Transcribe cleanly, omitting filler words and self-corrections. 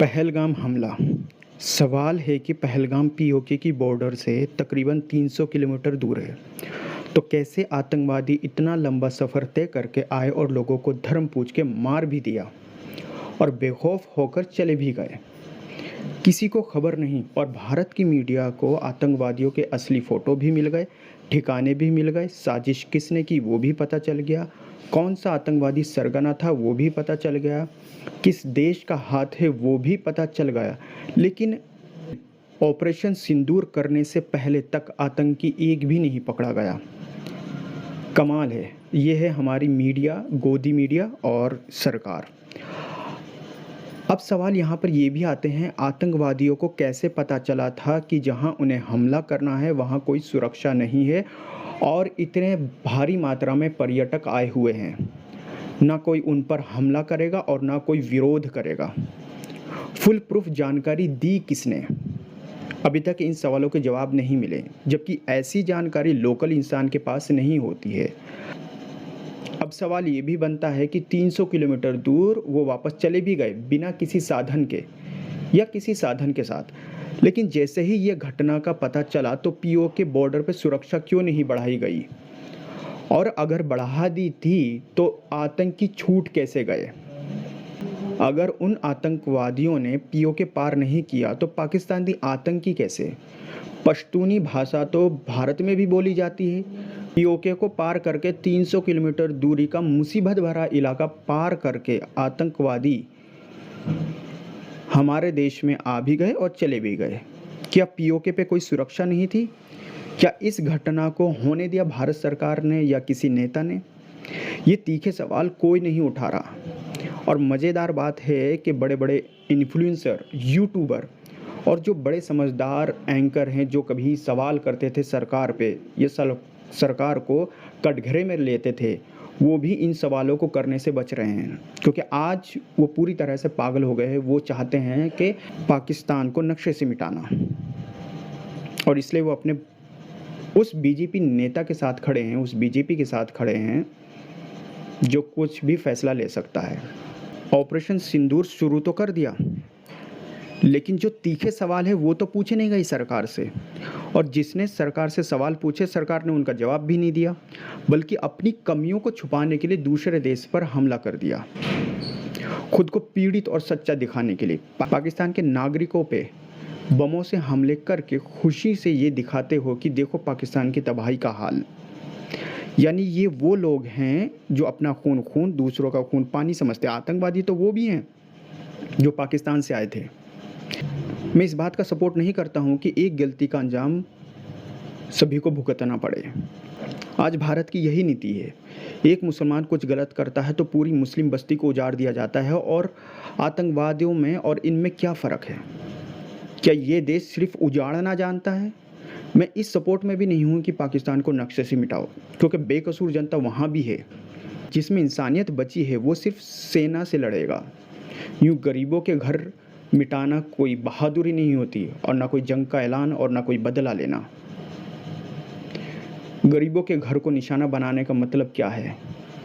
पहलगाम हमला। सवाल है कि पहलगाम पीओके की बॉर्डर से तकरीबन 300 किलोमीटर दूर है, तो कैसे आतंकवादी इतना लंबा सफ़र तय करके आए और लोगों को धर्म पूछ के मार भी दिया और बेखौफ होकर चले भी गए। किसी को खबर नहीं और भारत की मीडिया को आतंकवादियों के असली फ़ोटो भी मिल गए, ठिकाने भी मिल गए, साजिश किसने की वो भी पता चल गया, कौन सा आतंकवादी सरगना था वो भी पता चल गया, किस देश का हाथ है वो भी पता चल गया। लेकिन ऑपरेशन सिंदूर करने से पहले तक आतंकी एक भी नहीं पकड़ा गया। कमाल है, ये है हमारी मीडिया, गोदी मीडिया और सरकार। अब सवाल यहाँ पर ये भी आते हैं, आतंकवादियों को कैसे पता चला था कि जहाँ उन्हें हमला करना है वहाँ कोई सुरक्षा नहीं है और इतने भारी मात्रा में पर्यटक आए हुए हैं। ना कोई उन पर हमला करेगा और ना कोई विरोध करेगा। फुल प्रूफ जानकारी दी किसने? अभी तक इन सवालों के जवाब नहीं मिले, जबकि ऐसी जानकारी लोकल इंसान के पास नहीं होती है। अब सवाल ये भी बनता है कि 300 किलोमीटर दूर वो वापस चले भी गए बिना किसी साधन के या किसी साधन के साथ, लेकिन जैसे ही ये घटना का पता चला तो पीओके बॉर्डर पर सुरक्षा क्यों नहीं बढ़ाई गई? और अगर बढ़ा दी थी तो आतंकी छूट कैसे गए? अगर उन आतंकवादियों ने पीओके पार नहीं किया तो पाकिस्तानी आतंकी कैसे? पश्तूनी भाषा तो भारत में भी बोली जाती है। पीओके को पार करके 300 किलोमीटर दूरी का मुसीबत भरा इलाका पार करके आतंकवादी हमारे देश में आ भी गए और चले भी गए। क्या पीओके पे कोई सुरक्षा नहीं थी? क्या इस घटना को होने दिया भारत सरकार ने या किसी नेता ने? ये तीखे सवाल कोई नहीं उठा रहा। और मज़ेदार बात है कि बड़े बड़े इन्फ्लुएंसर, यूट्यूबर और जो बड़े समझदार एंकर हैं जो कभी सवाल करते थे सरकार पे, ये सरकार को कटघरे में लेते थे, वो भी इन सवालों को करने से बच रहे हैं, क्योंकि आज वो पूरी तरह से पागल हो गए हैं। वो चाहते हैं कि पाकिस्तान को नक्शे से मिटाना, और इसलिए वो अपने उस बीजेपी नेता के साथ खड़े हैं, उस बीजेपी के साथ खड़े हैं जो कुछ भी फैसला ले सकता है। ऑपरेशन सिंदूर शुरू तो कर दिया, लेकिन जो तीखे सवाल है वो तो पूछे नहीं गई सरकार से, और जिसने सरकार से सवाल पूछे सरकार ने उनका जवाब भी नहीं दिया, बल्कि अपनी कमियों को छुपाने के लिए दूसरे देश पर हमला कर दिया, खुद को पीड़ित और सच्चा दिखाने के लिए। पाकिस्तान के नागरिकों पे बमों से हमले करके खुशी से ये दिखाते हो कि देखो पाकिस्तान की तबाही का हाल। यानी ये वो लोग हैं जो अपना खून खून, दूसरों का खून पानी समझते हैं। आतंकवादी तो वो भी हैं जो पाकिस्तान से आए थे। मैं इस बात का सपोर्ट नहीं करता हूं कि एक गलती का अंजाम सभी को भुगतना पड़े। आज भारत की यही नीति है, एक मुसलमान कुछ गलत करता है तो पूरी मुस्लिम बस्ती को उजाड़ दिया जाता है। और आतंकवादियों में और इनमें क्या फ़र्क है? क्या ये देश सिर्फ उजाड़ना जानता है? मैं इस सपोर्ट में भी नहीं हूँ कि पाकिस्तान को नक्शे से मिटाओ, क्योंकि बेकसूर जनता वहाँ भी है। जिसमें इंसानियत बची है वो सिर्फ सेना से लड़ेगा। यूँ गरीबों के घर मिटाना कोई बहादुरी नहीं होती, और ना कोई जंग का ऐलान और ना कोई बदला लेना। गरीबों के घर को निशाना बनाने का मतलब क्या है?